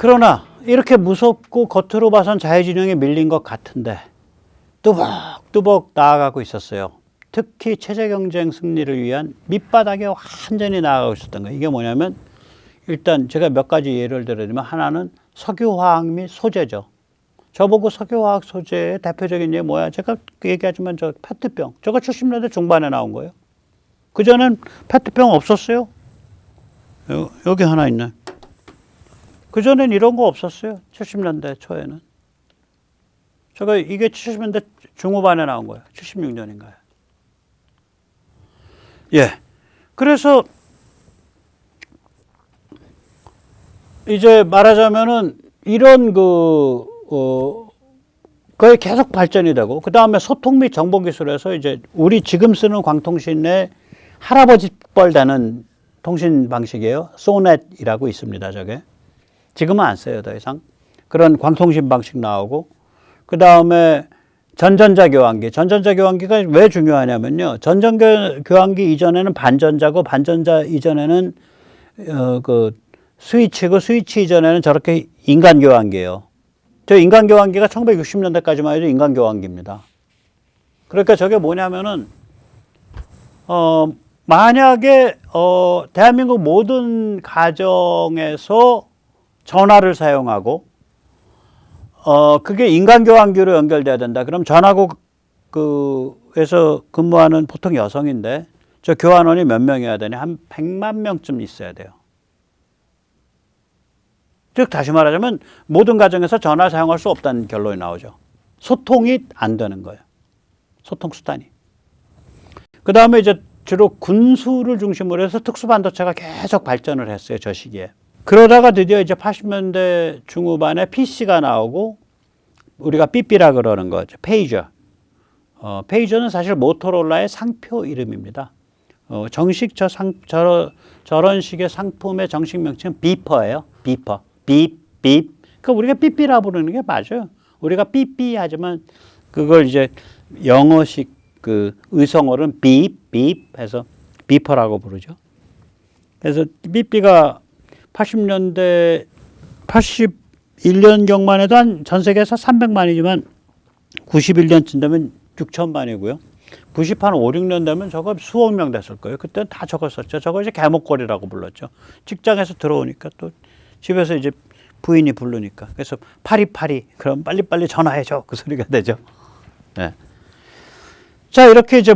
그러나 이렇게 무섭고 겉으로 봐선 자유진영에 밀린 것 같은데 뚜벅뚜벅 나아가고 있었어요. 특히 체제경쟁 승리를 위한 밑바닥에 완전히 나아가고 있었던 거예요. 이게 뭐냐면 일단 제가 몇 가지 예를 들어드리면 하나는 석유화학 및 소재죠. 저보고 석유화학 소재의 대표적인 예 뭐야? 제가 얘기하지만 저 페트병. 저거 70년대 중반에 나온 거예요. 그전엔 페트병 없었어요. 여기 하나 있네. 그전엔 이런 거 없었어요. 70년대 초에는. 제가 이게 70년대 중후반에 나온 거예요. 76년인가요? 예. 그래서 이제 말하자면은 이런 거에 계속 발전이 되고, 그 다음에 소통 및 정보기술에서 이제 우리 지금 쓰는 광통신의 할아버지 뻘 되는 통신 방식이에요. 소넷이라고 있습니다, 저게. 지금은 안 써요, 더 이상. 그런 광통신 방식 나오고, 그 다음에 전전자 교환기. 전전자 교환기가 왜 중요하냐면요. 전전자 교환기 이전에는 반전자고, 반전자 이전에는 스위치고, 스위치 이전에는 저렇게 인간 교환기예요. 저 인간 교환기가 1960년대까지만 해도 인간 교환기입니다. 그러니까 저게 뭐냐면은 만약에 대한민국 모든 가정에서 전화를 사용하고 그게 인간 교환기로 연결돼야 된다. 그럼 전화국에서 근무하는 보통 여성인데 저 교환원이 몇 명이어야 되냐? 한 100만 명쯤 있어야 돼요. 즉 다시 말하자면 모든 가정에서 전화를 사용할 수 없다는 결론이 나오죠. 소통이 안 되는 거예요. 소통 수단이. 그 다음에 이제 주로 군수를 중심으로 해서 특수반도체가 계속 발전을 했어요. 저 시기에. 그러다가 드디어 이제 80년대 중후반에 PC가 나오고 우리가 삐삐라 그러는 거죠. 페이저. 페이저는 사실 모토로라의 상표 이름입니다. 정식 저런 식의 상품의 정식 명칭은 비퍼예요. 비퍼. 빕. 그러니까 우리가 삐삐라 부르는 게 맞아요. 우리가 삐삐 하지만 그걸 이제 영어식 그 의성어는 빕 해서 비퍼라고 부르죠. 그래서 삐삐가 80년대 81년경만 해도 한 전 세계에서 300만이지만 91년쯤 되면 6천만이고요. 90한 5, 6년 되면 저거 수억 명 됐을 거예요. 그때는 다 저거 썼죠. 저거 이제 개목걸이라고 불렀죠. 직장에서 들어오니까 또 집에서 이제 부인이 부르니까. 그래서 파리파리 그럼 빨리빨리 전화해줘. 그 소리가 되죠. 네. 자, 이렇게 이제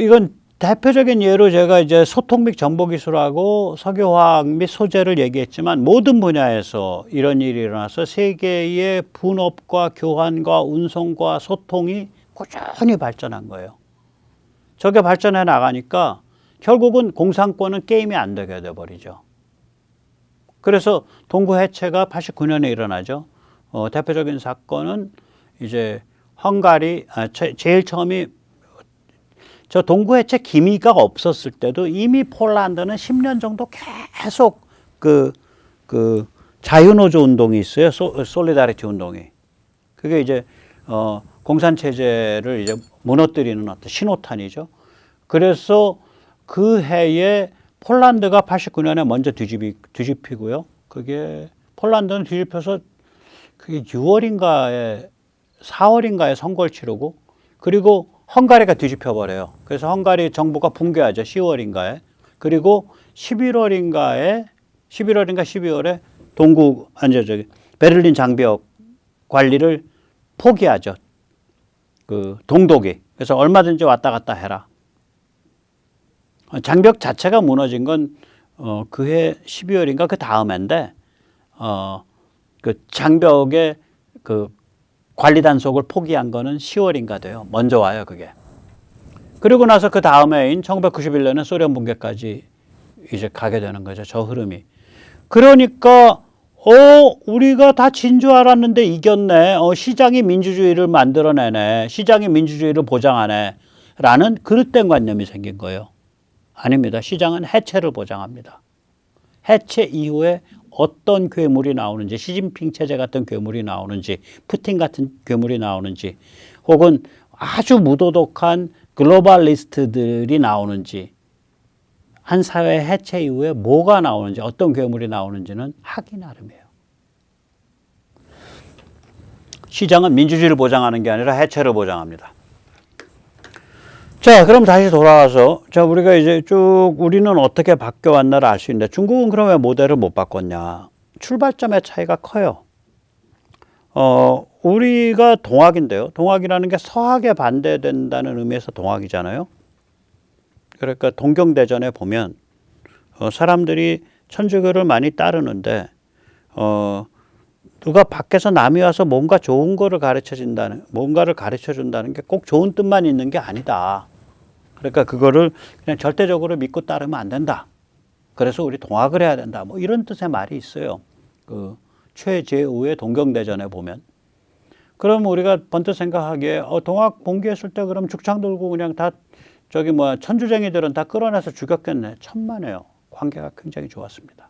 이건 대표적인 예로 제가 이제 소통 및 정보기술하고 석유화학 및 소재를 얘기했지만 모든 분야에서 이런 일이 일어나서 세계의 분업과 교환과 운송과 소통이 꾸준히 발전한 거예요. 저게 발전해 나가니까 결국은 공산권은 게임이 안 되게 돼버리죠. 그래서 동구 해체가 89년에 일어나죠. 대표적인 사건은 이제 헝가리, 제일 처음이 저 동구 해체 기미가 없었을 때도 이미 폴란드는 10년 정도 계속 그 자유노조 운동이 있어요. 솔리다리티 운동이. 그게 이제 공산 체제를 이제 무너뜨리는 어떤 신호탄이죠. 그래서 그 해에 폴란드가 89년에 먼저 뒤집히고요. 그게 폴란드는 뒤집혀서 그게 6월인가에 4월인가에 선거를 치르고 그리고 헝가리가 뒤집혀버려요. 그래서 헝가리 정부가 붕괴하죠. 10월인가에. 그리고 11월인가 12월에 베를린 장벽 관리를 포기하죠. 그 동독이. 그래서 얼마든지 왔다 갔다 해라. 장벽 자체가 무너진 건 그해 12월인가 그 다음 해인데 그 장벽의 그 관리 단속을 포기한 거는 10월인가 돼요. 먼저 와요, 그게. 그리고 나서 그 다음 해인 1991년에 소련 붕괴까지 이제 가게 되는 거죠. 저 흐름이. 그러니까 우리가 다 진 줄 알았는데 이겼네. 시장이 민주주의를 만들어내네. 시장이 민주주의를 보장하네. 라는 그릇된 관념이 생긴 거예요. 아닙니다. 시장은 해체를 보장합니다. 해체 이후에 어떤 괴물이 나오는지, 시진핑 체제 같은 괴물이 나오는지, 푸틴 같은 괴물이 나오는지, 혹은 아주 무도덕한 글로벌리스트들이 나오는지, 한 사회 해체 이후에 뭐가 나오는지, 어떤 괴물이 나오는지는 하기 나름이에요. 시장은 민주주의를 보장하는 게 아니라 해체를 보장합니다. 자, 그럼 다시 돌아와서, 자, 우리가 이제 쭉 우리는 어떻게 바뀌어왔나를 알 수 있는데, 중국은 그럼 왜 모델을 못 바꿨냐? 출발점의 차이가 커요. 우리가 동학인데요. 동학이라는 게 서학에 반대된다는 의미에서 동학이잖아요. 그러니까 동경대전에 보면, 사람들이 천주교를 많이 따르는데, 누가 밖에서 남이 와서 뭔가 좋은 거를 뭔가를 가르쳐 준다는 게 꼭 좋은 뜻만 있는 게 아니다. 그러니까 그거를 그냥 절대적으로 믿고 따르면 안 된다. 그래서 우리 동학을 해야 된다. 뭐 이런 뜻의 말이 있어요. 그 최제5의 동경대전에 보면. 그럼 우리가 번뜩 생각하기에 동학 봉기했을 때 그럼 죽창 들고 그냥 다 천주쟁이들은 다 끌어내서 죽였겠네. 천만에요. 관계가 굉장히 좋았습니다.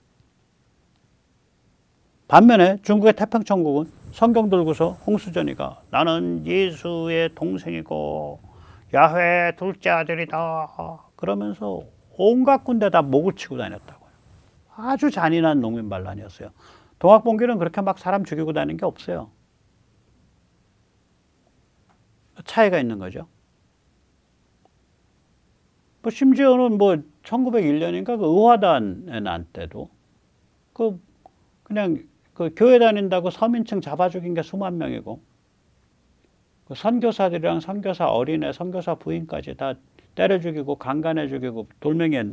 반면에 중국의 태평천국은 성경 들고서 홍수전이가 나는 예수의 동생이고 야훼 둘째 아들이다 그러면서 온갖 군데 다 목을 치고 다녔다고요. 아주 잔인한 농민 반란이었어요. 동학봉기는 그렇게 막 사람 죽이고 다니는 게 없어요. 차이가 있는 거죠. 심지어는 1901년인가 그 의화단의 난 때도 그냥 교회 다닌다고 서민층 잡아 죽인 게 수만 명이고 선교사들이랑 선교사 어린애, 선교사 부인까지 다 때려 죽이고 강간해 죽이고 돌멩이에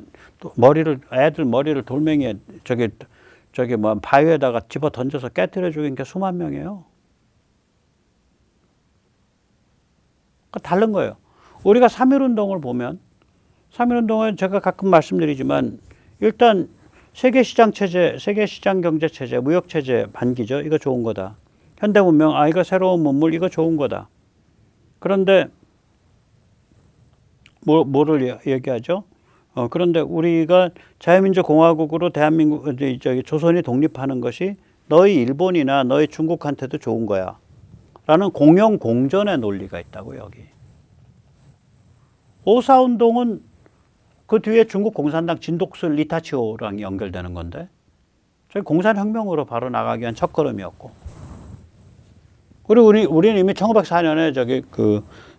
애들 머리를 돌멩이에 바위에다가 집어 던져서 깨뜨려 죽인 게 수만 명이에요. 다른 거예요. 우리가 3.1운동을 보면 3.1운동은 제가 가끔 말씀드리지만 일단 세계시장 체제, 세계시장 경제 체제, 무역 체제 반기죠. 이거 좋은 거다. 현대 문명, 이거 새로운 문물, 이거 좋은 거다. 그런데 뭐를 얘기하죠? 그런데 우리가 자유민주 공화국으로 대한민국 조선이 독립하는 것이 너희 일본이나 너희 중국한테도 좋은 거야. 라는 공영 공존의 논리가 있다고 여기. 오사운동은 그 뒤에 중국 공산당 진독술 리타치오랑 연결되는 건데 저희 공산혁명으로 바로 나가기 위한 첫걸음이었고 그리고 우리는 이미 1904년에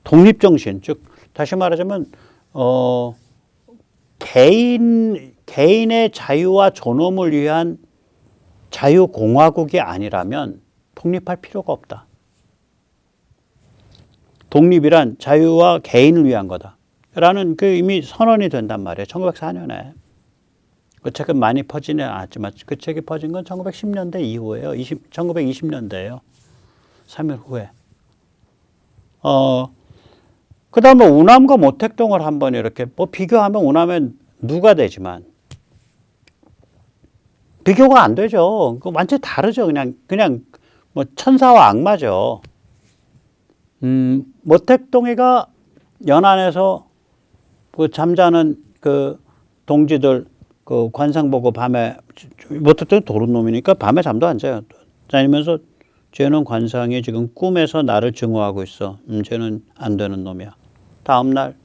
독립정신 즉 다시 말하자면 개인의 자유와 존엄을 위한 자유공화국이 아니라면 독립할 필요가 없다. 독립이란 자유와 개인을 위한 거다. 라는 이미 선언이 된단 말이에요. 1904년에. 그 책은 많이 퍼지는 않았지만 그 책이 퍼진 건 1910년대 이후에요. 1920년대예요. 3.1 후에. 그 다음에 우남과 모택동을 한번 이렇게 비교하면 우남은 누가 되지만 비교가 안 되죠. 완전히 다르죠. 그냥 천사와 악마죠. 모택동이가 연안에서 잠자는 동지들 관상 보고 밤에 모택동이 도른놈이니까 밤에 잠도 안 자요. 다니면서 쟤는 관상이 지금 꿈에서 나를 증오하고 있어. 쟤는 안 되는 놈이야. 다음날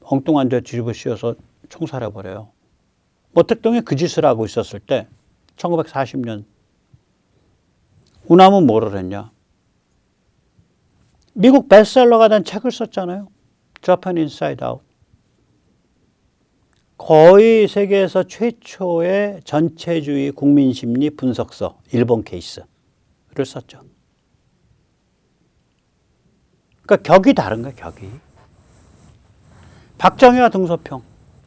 엉뚱한 데 뒤집어 씌워서 총살해버려요. 모택동이 그 짓을 하고 있었을 때 1940년 우남은 뭐를 했냐. 미국 베스트셀러가 된 책을 썼잖아요. Japan Inside Out. 거의 세계에서 최초의 전체주의 국민심리 분석서, 일본 케이스를 썼죠. 그러니까 격이 다른 거예요, 격이. 박정희와 등소평,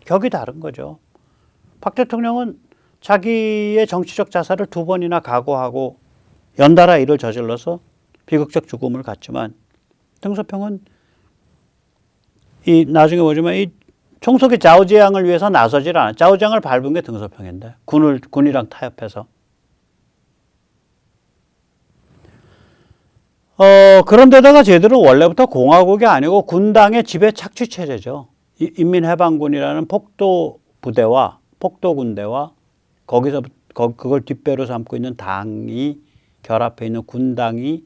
격이 다른 거죠. 박 대통령은 자기의 정치적 자살을 2번이나 각오하고 연달아 일을 저질러서 비극적 죽음을 갔지만 등소평은 나중에 보지만 총독이 자오지양을 위해서 나서질 않아. 자오지양을 밟은 게 등소평인데 군이랑 타협해서. 그런데다가 쟤들은 원래부터 공화국이 아니고 군당의 지배 착취 체제죠. 인민해방군이라는 폭도 부대와 폭도 군대와 그걸 뒷배로 삼고 있는 당이 결합해 있는 군당이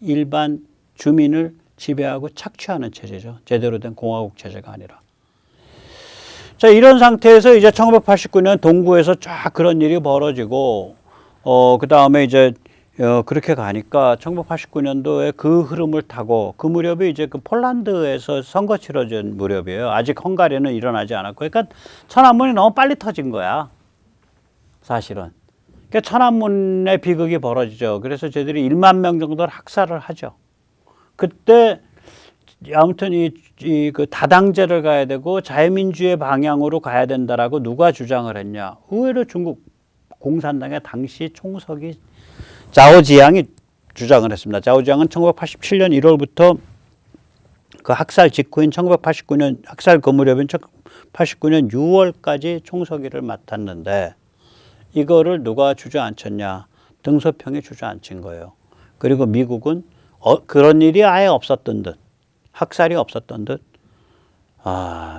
일반 주민을 지배하고 착취하는 체제죠. 제대로 된 공화국 체제가 아니라. 자, 이런 상태에서 이제 1989년 동구에서 쫙 그런 일이 벌어지고, 그 다음에 이제 그렇게 가니까 1989년도에 그 흐름을 타고 그 무렵이 이제 그 폴란드에서 선거 치러진 무렵이에요. 아직 헝가리는 일어나지 않았고. 그러니까 천안문이 너무 빨리 터진 거야. 사실은. 그러니까 천안문의 비극이 벌어지죠. 그래서 저희들이 1만 명 정도를 학살을 하죠. 그때 아무튼 그 다당제를 가야 되고 자유민주의 방향으로 가야 된다라고 누가 주장을 했냐? 의외로 중국 공산당의 당시 총석이 자오지양이 주장을 했습니다. 자오지양은 1987년 1월부터 그 학살 직후인 1989년 학살 그 무렵인 1989년 6월까지 총서기를 맡았는데 이거를 누가 주저앉혔냐? 등소평이 주저앉힌 거예요. 그리고 미국은 그런 일이 아예 없었던 듯, 학살이 없었던 듯,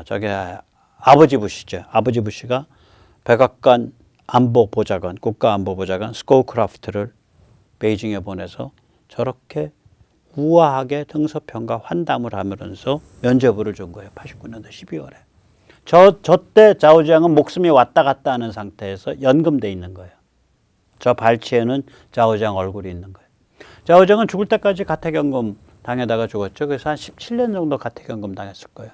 저게 아버지 부시죠. 아버지 부시가 백악관 안보보좌관, 국가안보보좌관 스코우크라프트를 베이징에 보내서 저렇게 우아하게 등소평과 환담을 하면서 면죄부를 준 거예요. 89년도 12월에. 저 때 자오지양은 목숨이 왔다 갔다 하는 상태에서 연금돼 있는 거예요. 저 발치에는 자오지양 얼굴이 있는 거예요. 자오지양은 죽을 때까지 가택연금 당에다가 죽었죠. 그래서 한 17년 정도 가택연금 당했을 거예요.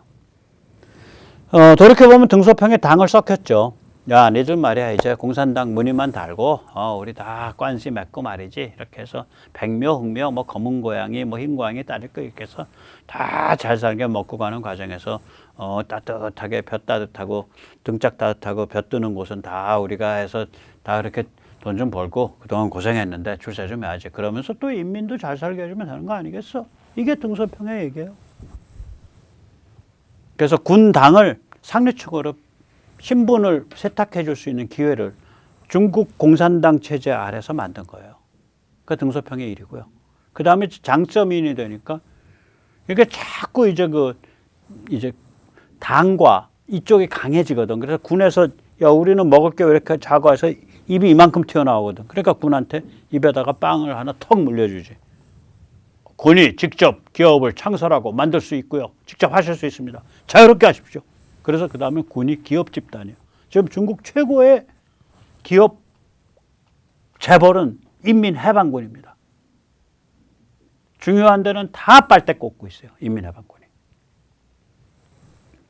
돌이켜보면 등소평에 당을 썩혔죠. 야, 니들 말이야, 이제 공산당 무늬만 달고, 우리 다 관시 맺고 말이지. 이렇게 해서 백묘, 흑묘, 뭐 검은 고양이, 뭐 흰 고양이 따를 거 이렇게 해서 다 잘 살게 먹고 가는 과정에서, 따뜻하게 볕 따뜻하고 등짝 따뜻하고 볕 뜨는 곳은 다 우리가 해서 다 이렇게 돈 좀 벌고 그동안 고생했는데 출세 좀 해야지. 그러면서 또 인민도 잘 살게 해주면 되는 거 아니겠어? 이게 등소평의 얘기예요. 그래서 군당을 상류층으로 신분을 세탁해 줄 수 있는 기회를 중국 공산당 체제 아래서 만든 거예요. 그 등소평의 일이고요. 그 다음에 장점인이 되니까 이게 자꾸 이제 당과 이쪽이 강해지거든. 그래서 군에서 야, 우리는 먹을 게 왜 이렇게 작아 해서 입이 이만큼 튀어나오거든. 그러니까 군한테 입에다가 빵을 하나 턱 물려주지. 군이 직접 기업을 창설하고 만들 수 있고요. 직접 하실 수 있습니다. 자유롭게 하십시오. 그래서 그 다음에 군이 기업 집단이에요. 지금 중국 최고의 기업 재벌은 인민해방군입니다. 중요한 데는 다 빨대 꽂고 있어요. 인민해방군이.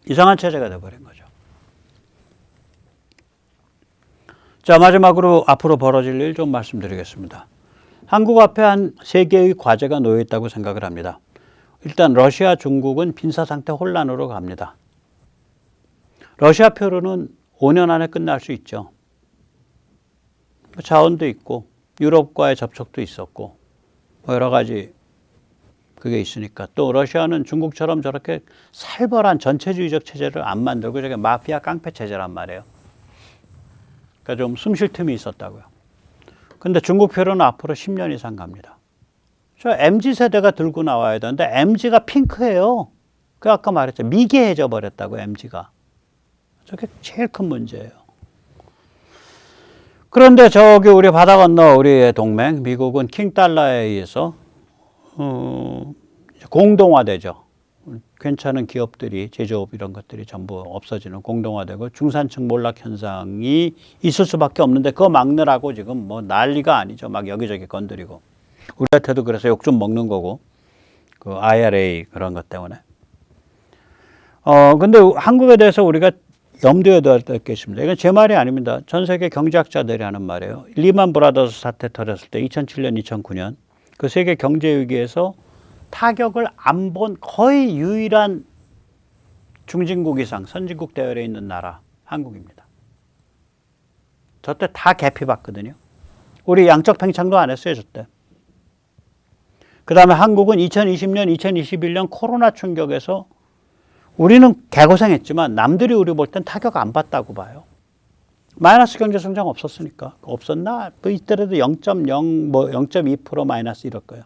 이상한 체제가 돼버린 거죠. 자, 마지막으로 앞으로 벌어질 일 좀 말씀드리겠습니다. 한국 앞에 한 3개의 과제가 놓여 있다고 생각을 합니다. 일단 러시아, 중국은 빈사상태 혼란으로 갑니다. 러시아 표로는 5년 안에 끝날 수 있죠. 자원도 있고 유럽과의 접촉도 있었고 뭐 여러 가지 그게 있으니까 또 러시아는 중국처럼 저렇게 살벌한 전체주의적 체제를 안 만들고 저게 마피아 깡패 체제란 말이에요. 그러니까 좀 숨 쉴 틈이 있었다고요. 근데 중국 표로는 앞으로 10년 이상 갑니다. 저 MZ세대가 들고 나와야 되는데 MZ가 핑크예요. 그 아까 말했죠. 미개해져 버렸다고 MZ가. 저게 제일 큰 문제예요. 그런데 저기 우리 바다 건너 우리의 동맹 미국은 킹달러에 의해서 공동화되죠. 괜찮은 기업들이 제조업 이런 것들이 전부 없어지는 공동화되고 중산층 몰락 현상이 있을 수밖에 없는데 그거 막느라고 지금 뭐 난리가 아니죠. 막 여기저기 건드리고 우리한테도 그래서 욕 좀 먹는 거고 그 IRA 그런 것 때문에. 근데 한국에 대해서 우리가 염두에 둬야 될 게 있습니다. 이건 제 말이 아닙니다. 전 세계 경제학자들이 하는 말이에요. 리만 브라더스 사태 터졌을 때 2007년, 2009년 그 세계 경제 위기에서 타격을 안 본 거의 유일한 중진국 이상 선진국 대열에 있는 나라 한국입니다. 저 때 다 개피 봤거든요. 우리 양적 팽창도 안 했어요. 저 때. 그 다음에 한국은 2020년, 2021년 코로나 충격에서 우리는 개고생했지만 남들이 우리 볼 땐 타격 안 받다고 봐요. 마이너스 경제성장 없었으니까. 없었나? 이때라도 0.0, 뭐 0.2% 마이너스 이럴 거예요.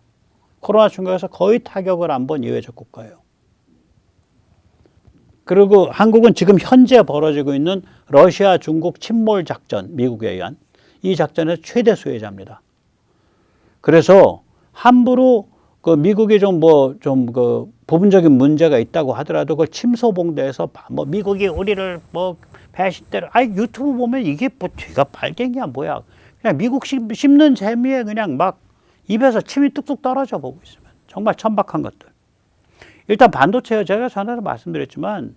코로나 충격에서 거의 타격을 안 본 예외적 국가예요. 그리고 한국은 지금 현재 벌어지고 있는 러시아, 중국 침몰 작전, 미국에 의한 이 작전의 최대 수혜자입니다. 그래서 함부로 그 미국이 그 부분적인 문제가 있다고 하더라도 그걸 침소봉대해서 뭐 미국이 우리를 뭐 배신대로 유튜브 보면 이게 뭐 뒤가 발갱이야 뭐야. 그냥 미국 씹는 재미에 그냥 막 입에서 침이 뚝뚝 떨어져 보고 있으면. 정말 천박한 것들. 일단 반도체요. 제가 전에도 말씀드렸지만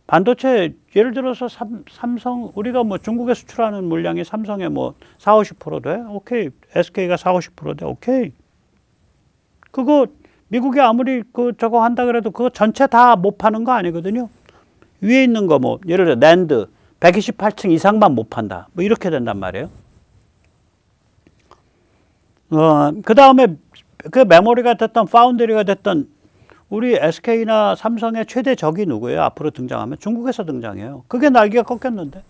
반도체 예를 들어서 삼성 우리가 뭐 중국에 수출하는 물량이 삼성의 뭐 4, 50% 돼? 오케이. SK가 4, 50% 돼? 오케이. 그거 미국이 아무리 저거 한다 그래도 그거 전체 다 못 파는 거 아니거든요. 위에 있는 거 뭐 예를 들어 낸드 128층 이상만 못 판다. 뭐 이렇게 된단 말이에요. 그 다음에 그 메모리가 됐던 파운드리가 됐던 우리 SK나 삼성의 최대 적이 누구예요? 앞으로 등장하면 중국에서 등장해요. 그게 날개가 꺾였는데.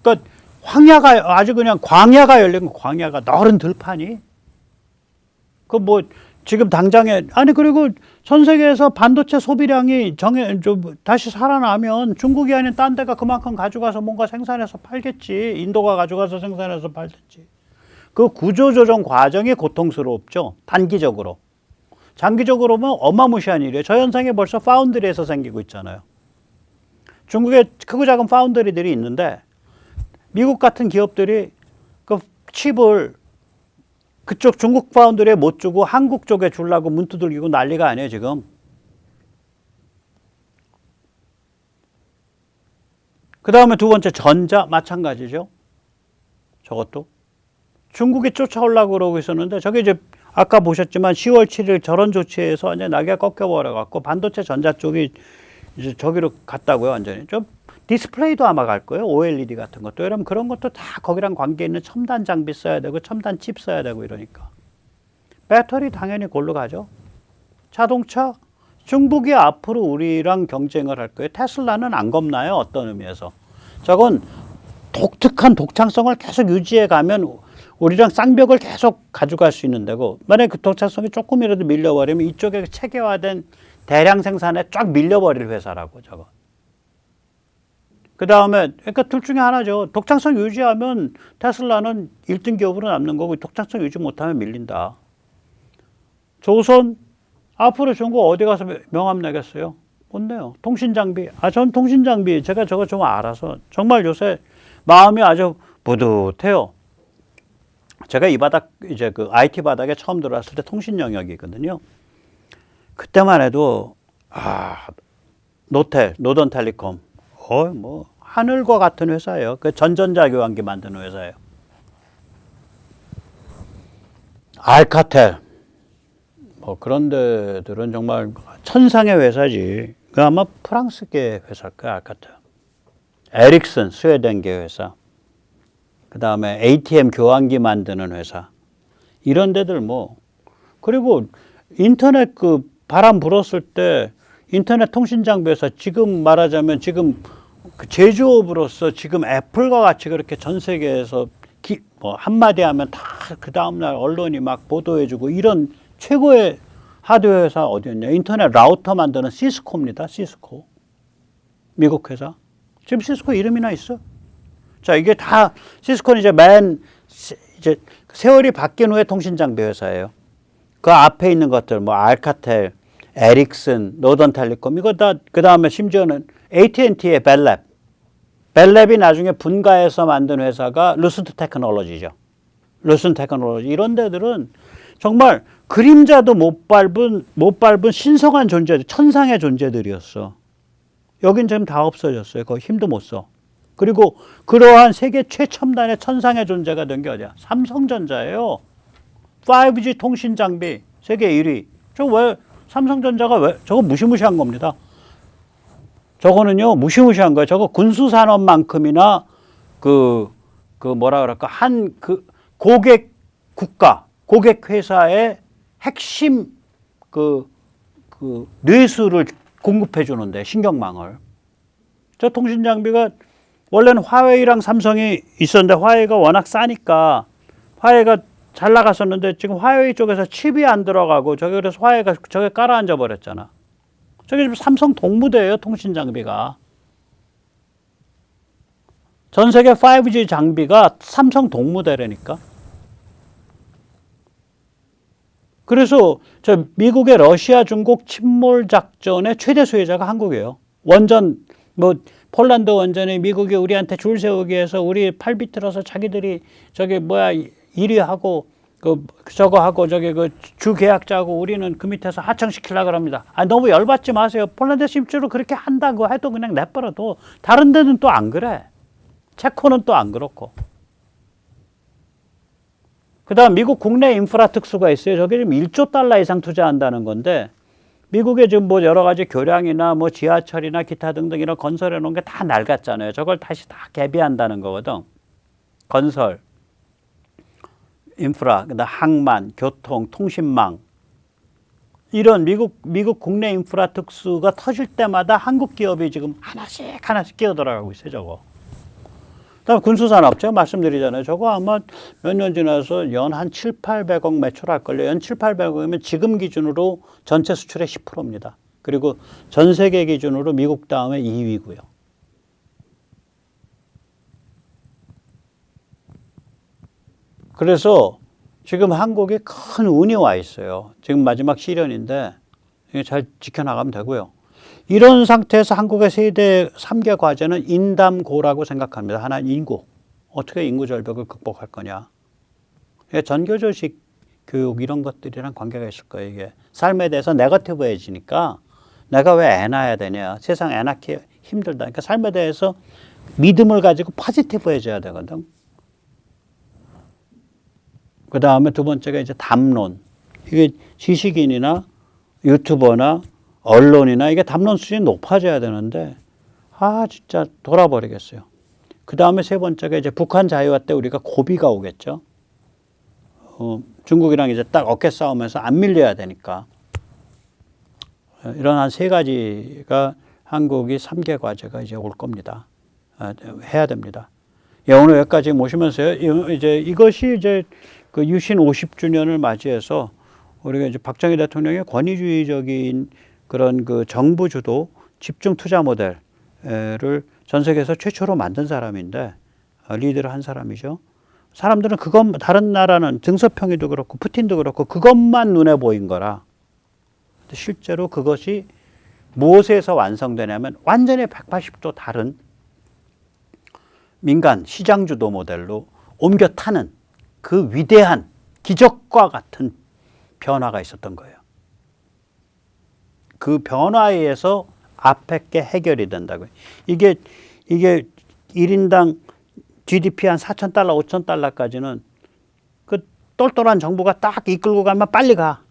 그러니까 황야가 아주 그냥 광야가 열린 거, 광야가 너른 들판이. 그 뭐 지금 당장에 아니 그리고 전 세계에서 반도체 소비량이 다시 살아나면 중국이 아닌 딴 데가 그만큼 가져가서 뭔가 생산해서 팔겠지. 인도가 가져가서 생산해서 팔겠지. 그 구조조정 과정이 고통스럽죠. 단기적으로. 장기적으로는 어마무시한 일이에요. 저 현상이 벌써 파운드리에서 생기고 있잖아요. 중국에 크고 작은 파운드리들이 있는데 미국 같은 기업들이 그 칩을 그쪽 중국 파운드리에 못 주고 한국 쪽에 주려고 문 두들기고 난리가 아니에요, 지금. 그 다음에 두 번째 전자 마찬가지죠. 저것도. 중국이 쫓아오려고 그러고 있었는데 저게 이제 아까 보셨지만 10월 7일 저런 조치에서 완전히 날개가 꺾여버려갖고 반도체 전자 쪽이 이제 저기로 갔다고요, 완전히. 좀 디스플레이도 아마 갈 거예요. OLED 같은 것도. 여러분 그런 것도 다 거기랑 관계 있는 첨단 장비 써야 되고 첨단 칩 써야 되고 이러니까. 배터리 당연히 골로 가죠. 자동차 중국이 앞으로 우리랑 경쟁을 할 거예요. 테슬라는 안 겁나요. 어떤 의미에서. 저건 독특한 독창성을 계속 유지해 가면 우리랑 쌍벽을 계속 가져갈 수 있는 데고 만약에 그 독창성이 조금이라도 밀려버리면 이쪽에 체계화된 대량 생산에 쫙 밀려버릴 회사라고 저거. 그 다음에 그러니까 둘 중에 하나죠. 독창성 유지하면 테슬라는 1등 기업으로 남는 거고 독창성 유지 못하면 밀린다. 조선 앞으로 중국 어디 가서 명함 내겠어요? 못 내요. 통신장비. 전 통신장비 제가 저거 좀 알아서 정말 요새 마음이 아주 뿌듯해요. 제가 이 바닥 이제 그 IT 바닥에 처음 들어왔을 때 통신 영역이거든요. 그때만 해도 노던텔리콤 뭐 하늘과 같은 회사예요. 그 전전자 교환기 만드는 회사예요. 알카텔 뭐 그런 데들은 정말 천상의 회사지. 그 아마 프랑스계 회사일 거야, 알카텔. 에릭슨 스웨덴계 회사. 그 다음에 ATM 교환기 만드는 회사. 이런 데들 뭐. 그리고 인터넷 그 바람 불었을 때 인터넷 통신 장비에서 지금 말하자면 지금 그 제조업으로서 지금 애플과 같이 그렇게 전 세계에서 뭐 한마디 하면 다 그 다음날 언론이 막 보도해주고 이런 최고의 하드웨어 회사 어디였냐. 인터넷 라우터 만드는 시스코입니다. 시스코. 미국 회사. 지금 시스코 이름이나 있어. 자, 이게 다 시스코는 이제 세월이 바뀐 후에 통신 장비 회사예요. 그 앞에 있는 것들 뭐 알카텔, 에릭슨, 노던텔리콤 이거 다 그 다음에 심지어는 AT&T의 벨랩. 벨랩이 나중에 분가해서 만든 회사가 루스트 테크놀로지죠. 루스트 테크놀로지 이런 데들은 정말 그림자도 못 밟은 신성한 존재들, 천상의 존재들이었어. 여긴 지금 다 없어졌어요. 거의 힘도 못 써. 그리고 그러한 세계 최첨단의 천상의 존재가 된 게 어디야? 삼성전자예요. 5G 통신 장비 세계 1위. 삼성전자가 왜 저거 무시무시한 겁니다. 저거는요 무시무시한 거예요. 저거 군수산업만큼이나 뭐라 그럴까 고객 회사의 핵심 뇌수를 공급해 주는데 신경망을. 저 통신 장비가 원래는 화웨이랑 삼성이 있었는데 화웨이가 워낙 싸니까 화웨이가 잘 나갔었는데 지금 화웨이 쪽에서 칩이 안 들어가고 그래서 화웨이가 저게 깔아앉아 버렸잖아. 저게 지금 삼성 동무대예요, 통신 장비가. 전 세계 5G 장비가 삼성 동무대라니까. 그래서 저 미국의 러시아 중국 침몰 작전의 최대 수혜자가 한국이에요. 원전 뭐 폴란드 원전에 미국이 우리한테 줄 세우기 위해서 우리 팔 비틀어서 자기들이 저기 1위 하고 저거 하고 저기 그 주계약자하고 우리는 그 밑에서 하청시키려고 합니다. 아, 너무 열받지 마세요. 폴란드 실제로 그렇게 한다고 해도 그냥 내버려도 다른 데는 또 안 그래. 체코는 또 안 그렇고. 그다음 미국 국내 인프라 특수가 있어요. 저게 지금 1조 달러 이상 투자한다는 건데 미국에 지금 뭐 여러 가지 교량이나 뭐 지하철이나 기타 등등 이런 건설해 놓은 게 다 낡았잖아요. 저걸 다시 다 개비한다는 거거든. 건설, 인프라, 그다음 항만, 교통, 통신망 이런 미국 국내 인프라 특수가 터질 때마다 한국 기업이 지금 하나씩 끼어 들어가고 있어요. 저거. 그다음 군수산업 제가 말씀드리잖아요. 저거 아마 몇 년 지나서 연 한 7, 800억 매출할걸요. 연 7, 800억이면 지금 기준으로 전체 수출의 10%입니다. 그리고 전 세계 기준으로 미국 다음에 2위고요. 그래서 지금 한국에 큰 운이 와 있어요. 지금 마지막 시련인데 잘 지켜나가면 되고요. 이런 상태에서 한국의 세대 3개 과제는 인담고라고 생각합니다. 하나는 인구. 어떻게 인구 절벽을 극복할 거냐. 전교조식 교육 이런 것들이랑 관계가 있을 거예요. 이게 삶에 대해서 네거티브해지니까 내가 왜 애 낳아야 되냐. 세상 애 낳기 힘들다. 그러니까 삶에 대해서 믿음을 가지고 포지티브해져야 되거든. 그 다음에 두 번째가 이제 담론. 이게 지식인이나 유튜버나 언론이나 이게 담론 수준이 높아져야 되는데, 진짜 돌아버리겠어요. 그 다음에 세 번째가 이제 북한 자유화 때 우리가 고비가 오겠죠. 중국이랑 이제 딱 어깨 싸우면서 안 밀려야 되니까. 이런 한 세 가지가 한국이 3개 과제가 이제 올 겁니다. 해야 됩니다. 오늘 여기까지 모시면서요. 이제 이것이 이제 그 유신 50주년을 맞이해서 우리가 이제 박정희 대통령의 권위주의적인 그런 그 정부 주도 집중 투자 모델을 전 세계에서 최초로 만든 사람인데 리드를 한 사람이죠. 사람들은 다른 나라는 등서평이도 그렇고 푸틴도 그렇고 그것만 눈에 보인 거라. 실제로 그것이 무엇에서 완성되냐면 완전히 180도 다른 민간 시장 주도 모델로 옮겨 타는 그 위대한 기적과 같은 변화가 있었던 거예요. 그 변화에 의해서 앞에 게 해결이 된다고요. 이게 1인당 GDP 한 4,000달러, 5,000달러까지는 그 똘똘한 정부가 딱 이끌고 가면 빨리 가.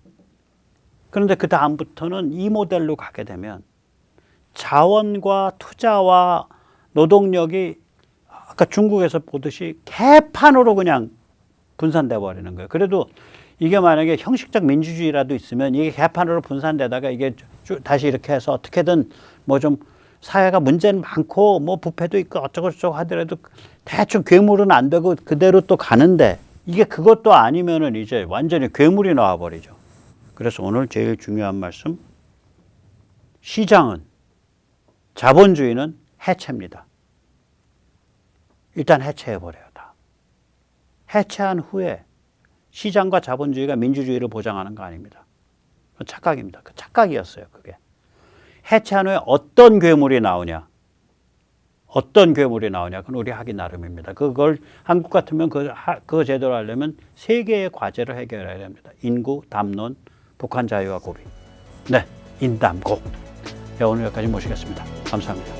그런데 그 다음부터는 이 모델로 가게 되면 자원과 투자와 노동력이 아까 중국에서 보듯이 개판으로 그냥 분산돼 버리는 거예요. 그래도 이게 만약에 형식적 민주주의라도 있으면 이게 개판으로 분산되다가 이게 다시 이렇게 해서 어떻게든 뭐 좀 사회가 문제는 많고 뭐 부패도 있고 어쩌고저쩌고 하더라도 대충 괴물은 안 되고 그대로 또 가는데 이게 그것도 아니면은 이제 완전히 괴물이 나와버리죠. 그래서 오늘 제일 중요한 말씀, 시장은, 자본주의는 해체입니다. 일단 해체해버려요. 다. 해체한 후에 시장과 자본주의가 민주주의를 보장하는 거 아닙니다. 착각입니다. 그 착각이었어요. 그게. 해체한 후에 어떤 괴물이 나오냐. 그건 우리 하기 나름입니다. 그걸 한국 같으면 그 제대로 하려면 세 개의 과제를 해결해야 됩니다. 인구, 담론, 북한 자유화 고비. 네, 인담고. 오늘 여기까지 모시겠습니다. 감사합니다.